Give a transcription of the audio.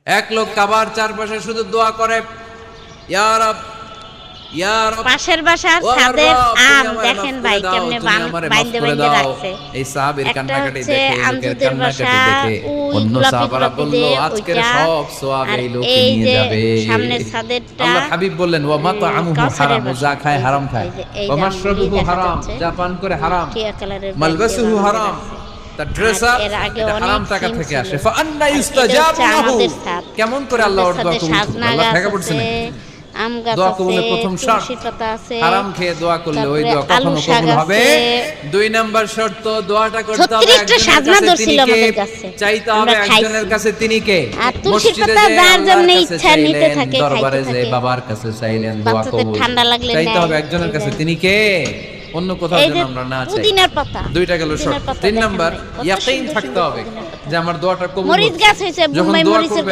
এক লোক কাবার চারপাশে শুধু দোয়া করে, ইয়া রাব, ইয়া রাব। পাশের বাসার ছাদের আম দেখেন ভাই কেমনে বাইন্ধে বাইন্ধে রাখছে। এই সাহাবীর একটা কান্নাকাটি হচ্ছে দেখে, লোকের আমজুদের কান্নাকাটি বাসা, দেখে ওই অন্য গোলাপি সাহাবারা গোলাপি বলল, দিয়ে আজকের ওইটা, সব সওয়াব আর এই লোক এই নিয়ে যে যাবে। সামনের ছাদেরটা আল্লাহ হাবিব বললেন, ওয়া মাতআমুহু কাউসারের হারাম, বাসা। যা খায় হারাম খায়, এই যে ওয়া মাশরাবুহু দেখা হারাম, যাচ্ছে। যা পান করে হারাম, টিয়া কালারের মালবাসুহু ব্যাগ হারাম, আছে। তার ড্রেস আপ আর এর আগে এটা অনেক হারাম টাকা থিম থেকে ছিল। আসে। ফাআন্না আর এটা ইউস্তাজাবু হচ্ছে লাহু, আমাদের ছাদ। কেমন করে আল্লাহ ওর দোয়া আমাদের কবুল সাজনা করবে? আল্লাহ গাছ ঠেকা পড়ছে আছে, নাকি? আম গাছ দোয়া আছে, কবুলের প্রথম শর্ত, তুলসী পাতা আছে, হারাম খেয়ে দোয়া করলে ওই দোয়া তারপরে কখনো আলু শাক কবুল হবে। আছে। 2 নাম্বার শর্ত, দোয়াটা করতে হবে 36টা একজনের সাজনা কাছে, ধরছিল তিনি কে? আমাদের কাছে। চাইতে আমরা হবে খাইছি। একজনের কাছে, তিনি কে? আর তুলসীর মসজিদে পাতা যে যার আল্লাহর যেমনি কাছে ইচ্ছা নিতে চাইলেন, থাকে, দরবারে খাইতে যে থাকে। বাবার কাছে চাইলেন দোয়া বাচ্চাদের কবুল, ঠান্ডা লাগলে চাইতে নেয়। হবে একজনের এই কাছে, যে- তিনি কে? অন্য কোথাও এই যেন যে আমরা না চাই। পুদিনার পাতা, 2টা গেল পুদিনার শর্ত। পাতা 3 দেখেন নাম্বার, ভাই, কত ইয়াকিন সুন্দর থাকতে সুন্দর হবে পুদিনার পাতা। যে আমার দোয়াটা কবুল মরিচ হচ্ছে। গাছ হয়েছে, যখন বোম্বাই দোয়া মরিচের করবেন, গাছ।